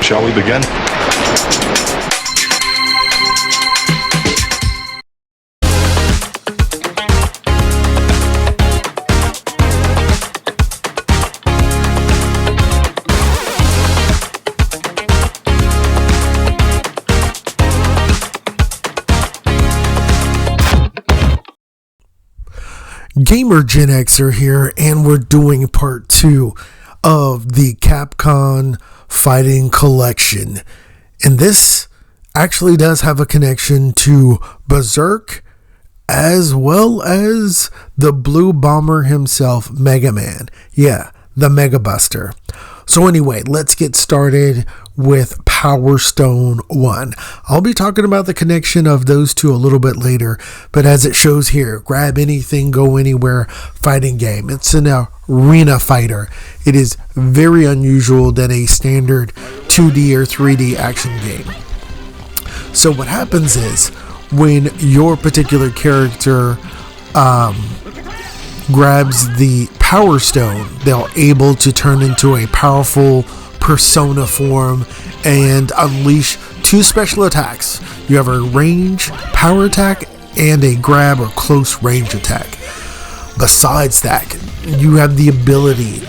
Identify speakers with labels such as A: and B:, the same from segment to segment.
A: Shall we begin?
B: Gamer Gen Xer here, and we're doing part 2 of the Capcom Fighting Collection. And this actually does have a connection to Berserk, as well as the Blue Bomber himself, Mega Man. Yeah, the Mega Buster. So anyway, let's get started with Power Stone 1. I'll be talking about the connection of those two a little bit later, but as it shows here, grab anything, go anywhere fighting game. It's an arena fighter. It is very unusual than a standard 2D or 3D action game. So what happens is, when your particular character grabs the Power Stone, they're able to turn into a powerful persona form and unleash 2 special attacks. You have a range power attack and a grab or close range attack. Besides that, you have the ability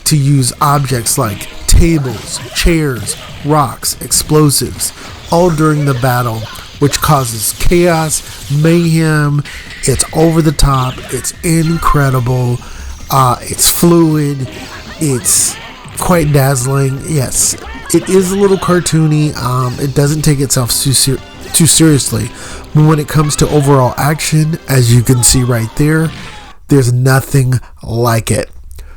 B: to use objects like tables, chairs, rocks, explosives, all during the battle, which causes chaos, mayhem. It's over the top, it's incredible, it's fluid, it's quite dazzling. Yes, it is a little cartoony. It doesn't take itself too seriously, but when it comes to overall action, as you can see right there, there's nothing like it.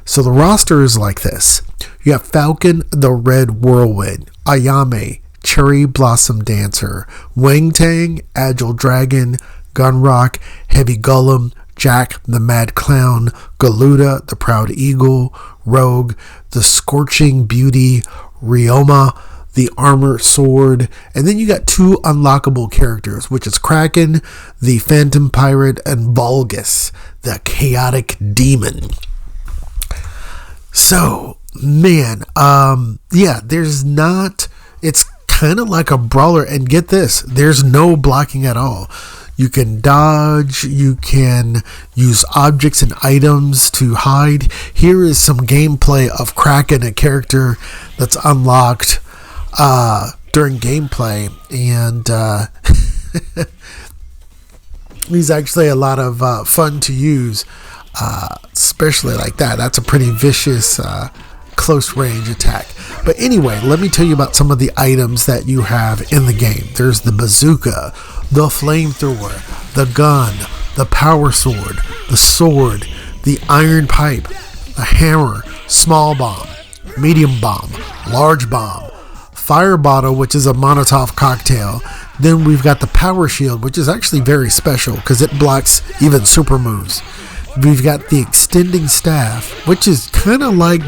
B: So the roster is like this. You have Falcon the Red Whirlwind, Ayame, Cherry Blossom Dancer, Wang Tang, Agile Dragon, Gunrock, Heavy Golem, Jack the Mad Clown, Galuda the Proud Eagle, Rogue, the Scorching Beauty, Ryoma, the Armor Sword, and then you got 2 unlockable characters, which is Kraken, the Phantom Pirate, and Vulgus, the Chaotic Demon. So, man, it's kind of like a brawler, and get this, there's no blocking at all. You can dodge, you can use objects and items to hide. Here is some gameplay of Kraken, a character that's unlocked during gameplay, and he's actually a lot of fun to use, especially like that. That's a pretty vicious close range attack. But anyway, let me tell you about some of the items that you have in the game. There's the bazooka, the flamethrower, the gun, the power sword, the iron pipe, the hammer, small bomb, medium bomb, large bomb, fire bottle, which is a Molotov cocktail. Then we've got the power shield, which is actually very special because it blocks even super moves. We've got the extending staff, which is kind of like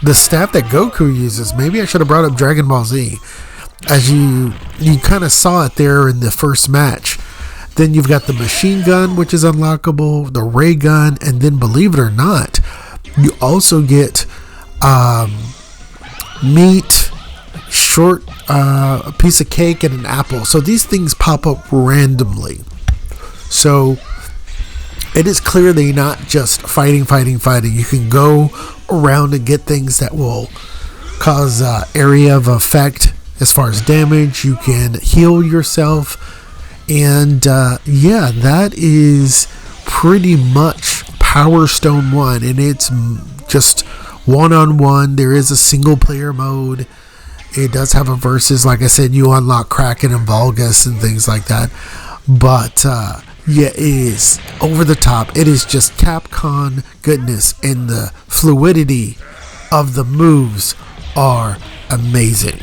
B: the staff that Goku uses. Maybe I should have brought up Dragon Ball Z, as you kind of saw it there in the first match. Then you've got the machine gun, which is unlockable, the ray gun, and then, believe it or not, you also get meat, a piece of cake, and an apple. So these things pop up randomly. So it is clear that you're not just fighting. You can go around and get things that will cause area of effect as far as damage. You can heal yourself, and that is pretty much Power Stone 1, and it's just one-on-one. There is a single player mode. It does have a versus. Like I said, you unlock Kraken and Vulgus and things like that, but it is over the top. It is just Capcom goodness, and the fluidity of the moves are amazing.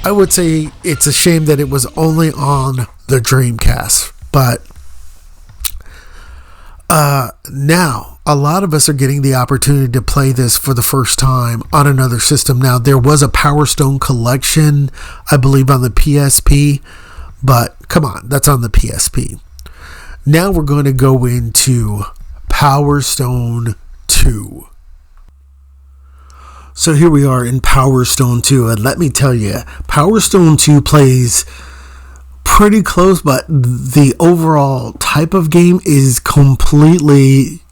B: I would say it's a shame that it was only on the Dreamcast, but now a lot of us are getting the opportunity to play this for the first time on another system. Now, there was a Power Stone collection, I believe, on the PSP, but come on, that's on the PSP. Now we're going to go into Power Stone 2. So here we are in Power Stone 2, and let me tell you, Power Stone 2 plays pretty close, but the overall type of game is completely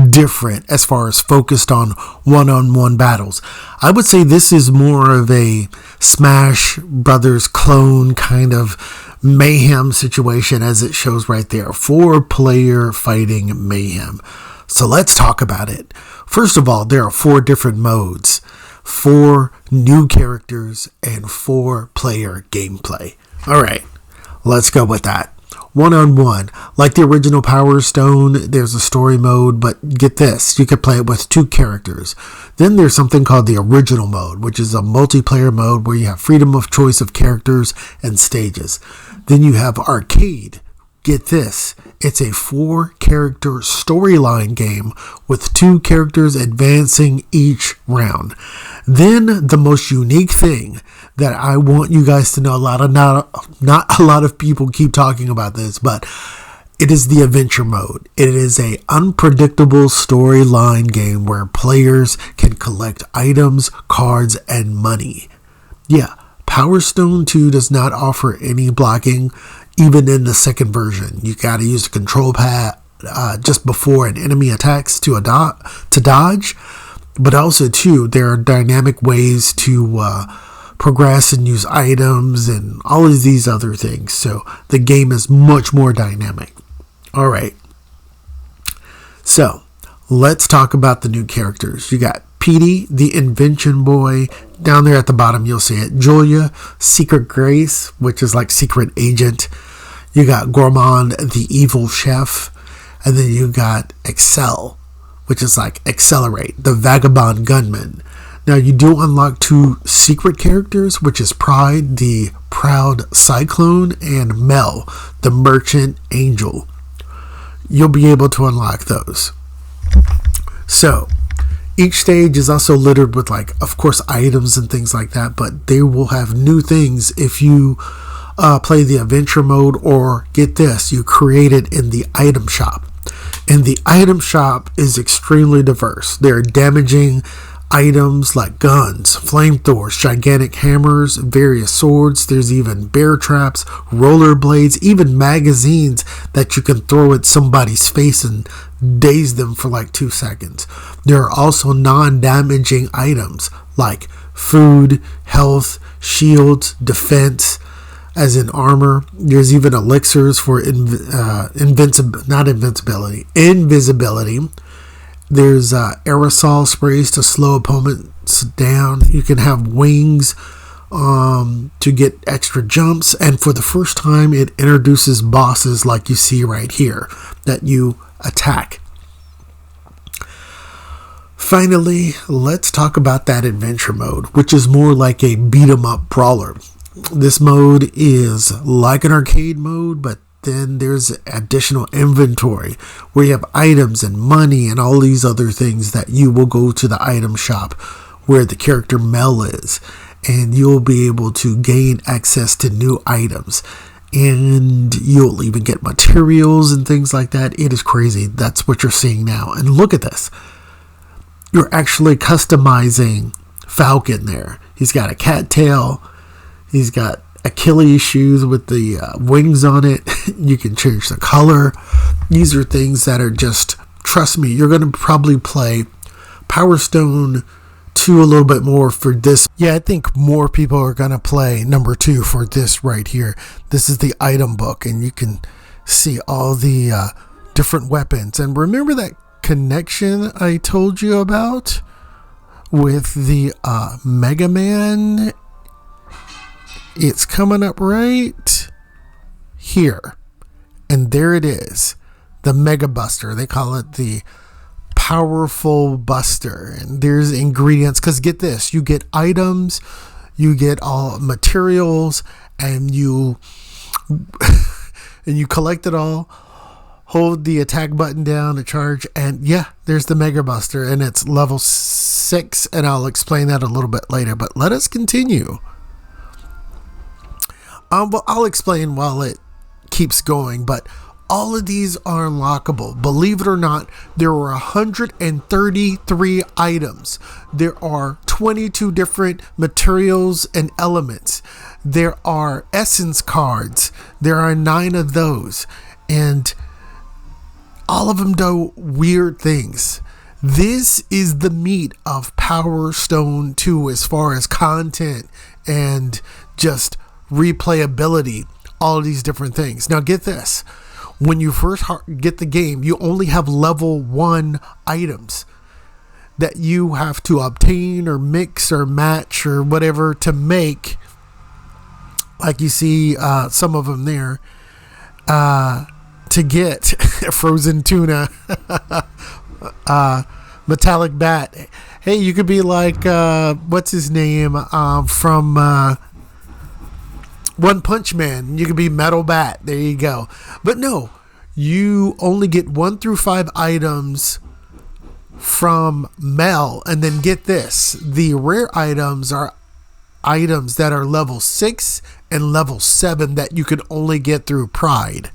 B: different as far as focused on one-on-one battles. I would say this is more of a Smash Brothers clone kind of mayhem situation, as it shows right there. 4-player fighting mayhem. So let's talk about it. First of all, there are 4 different modes, 4 new characters, and 4-player gameplay. Alright, let's go with that. One-on-one. Like the original Power Stone, there's a story mode, but get this, you can play it with 2 characters. Then there's something called the original mode, which is a multiplayer mode where you have freedom of choice of characters and stages. Then you have arcade. Get this, it's a 4-character storyline game with 2 characters advancing each round. Then the most unique thing that I want you guys to know, not a lot of people keep talking about this, but it is the adventure mode. It is a unpredictable storyline game where players can collect items, cards, and money. Yeah, Power Stone 2 does not offer any blocking. Even in the second version, you got to use the control pad just before an enemy attacks to dodge. But also, too, there are dynamic ways to progress and use items and all of these other things. So the game is much more dynamic. All right. So let's talk about the new characters. You got Petey, the Invention Boy. Down there at the bottom, you'll see it. Julia, Secret Grace, which is like Secret Agent. You got Gourmand, the Evil Chef. And then you got Excel, which is like Accelerate, the Vagabond Gunman. Now, you do unlock 2 secret characters, which is Pride, the Proud Cyclone, and Mel, the Merchant Angel. You'll be able to unlock those. So, each stage is also littered with, like, of course, items and things like that, but they will have new things if you play the adventure mode, or get this, you create it in the item shop. And the item shop is extremely diverse. There are damaging items like guns, flamethrowers, gigantic hammers, various swords. There's even bear traps, rollerblades, even magazines that you can throw at somebody's face and daze them for like 2 seconds. There are also non-damaging items like food, health, shields, defense, as in armor. There's even elixirs for invisibility. There's aerosol sprays to slow opponents down. You can have wings to get extra jumps. And for the first time, it introduces bosses like you see right here that you attack. Finally, let's talk about that adventure mode, which is more like a beat-em-up brawler. This mode is like an arcade mode, but then there's additional inventory where you have items and money and all these other things that you will go to the item shop where the character Mel is, and you'll be able to gain access to new items, and you'll even get materials and things like that. It is crazy. That's what you're seeing now. And look at this. You're actually customizing Falcon there. He's got a cattail. He's got Achilles shoes with the wings on it. You can change the color. These are things that are just, trust me, you're going to probably play Power Stone 2 a little bit more for this. Yeah, I think more people are going to play number 2 for this right here. This is the item book, and you can see all the different weapons. And remember that connection I told you about with the Mega Man? It's coming up right here. And there it is. The Mega Buster. They call it the Powerful Buster. And there's ingredients. Because get this. You get items. You get all materials. And you collect it all. Hold the attack button down to charge. And yeah, there's the Mega Buster. And it's level 6. And I'll explain that a little bit later. But let us continue. Well, I'll explain while it keeps going, but all of these are unlockable. Believe it or not, there are 133 items. There are 22 different materials and elements. There are essence cards. There are 9 of those. And all of them do weird things. This is the meat of Power Stone 2 as far as content and just replayability, all of these different things. Now get this. When you first get the game, you only have level 1 items that you have to obtain or mix or match or whatever to make, like you see some of them there, to get frozen tuna, metallic bat. Hey, you could be like, what's his name from One Punch Man. You could be Metal Bat. There you go. But no, you only get 1 through 5 items from Mel. And then get this. The rare items are items that are level 6 and level 7 that you can only get through Pride.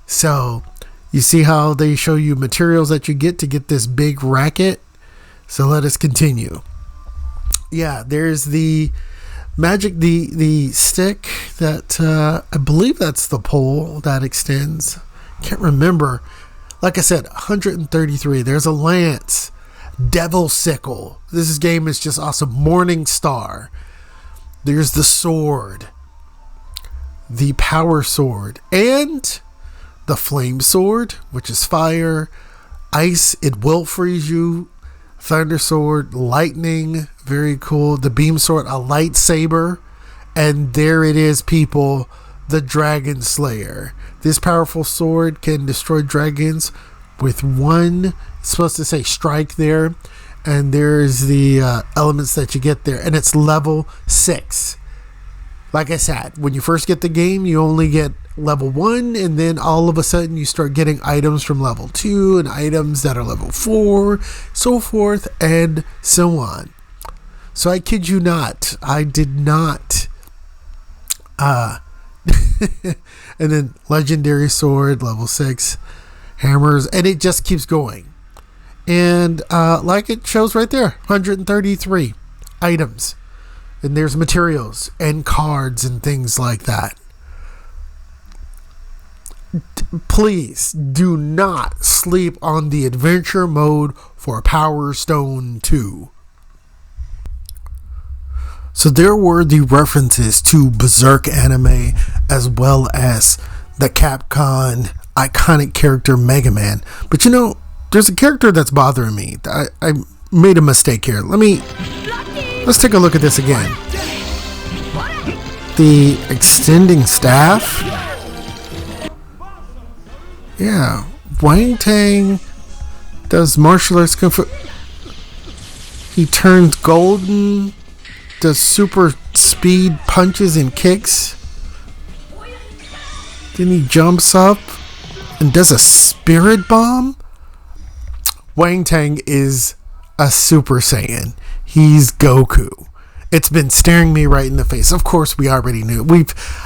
B: So you see how they show you materials that you get to get this big racket? So let us continue. Yeah, there's the magic, the stick that I believe that's the pole that extends. Can't remember. Like I said, 133. There's a lance, devil sickle. This game is just awesome. Morning star. There's the sword, the power sword, and the flame sword, which is fire. Ice, it will freeze you. Thunder sword, lightning, very cool. The beam sword, a lightsaber. And there it is, people, the Dragon Slayer. This powerful sword can destroy dragons with 1, it's supposed to say strike there. And there's the elements that you get there. And it's level 6. Like I said, when you first get the game, you only get level 1, and then all of a sudden you start getting items from level 2 and items that are level 4, so forth and so on. So I kid you not, I did not. And then legendary sword, level 6, hammers, and it just keeps going. And like it shows right there, 133 items. And there's materials and cards and things like that. Please do not sleep on the adventure mode for Power Stone 2. So there were the references to Berserk anime as well as the Capcom iconic character Mega Man. But you know, there's a character that's bothering me. I made a mistake here. Let's take a look at this again. The extending staff. Yeah, Wang Tang does martial arts kung fu. He turns golden, does super speed punches and kicks. Then he jumps up and does a spirit bomb. Wang Tang is a Super Saiyan. He's Goku. It's been staring me right in the face. Of course, we already knew.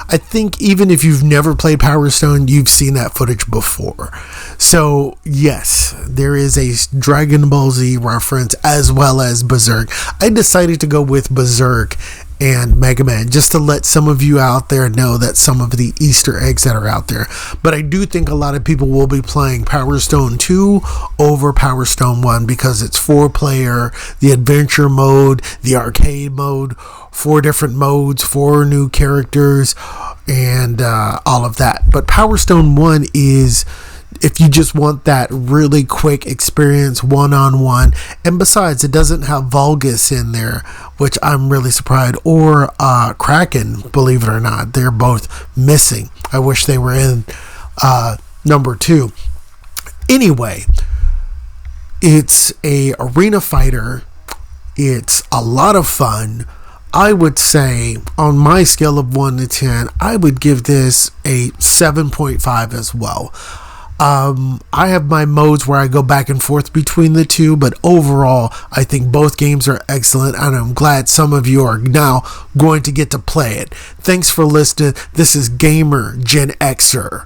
B: I think even if you've never played Power Stone, you've seen that footage before. So, yes, there is a Dragon Ball Z reference as well as Berserk. I decided to go with Berserk and Mega Man just to let some of you out there know that some of the Easter eggs that are out there. But I do think a lot of people will be playing Power Stone 2 over Power Stone 1 because it's 4-player, the adventure mode, the arcade mode, 4 different modes, 4 new characters, and all of that. But Power Stone 1 is if you just want that really quick experience one-on-one. And besides, it doesn't have Vulgus in there, which I'm really surprised, or Kraken, believe it or not. They're both missing. I wish they were in number 2. Anyway, it's a arena fighter. It's a lot of fun. I would say on my scale of 1 to 10, I would give this a 7.5 as well. I have my modes where I go back and forth between the two, but overall, I think both games are excellent, and I'm glad some of you are now going to get to play it. Thanks for listening. This is Gamer Gen Xer.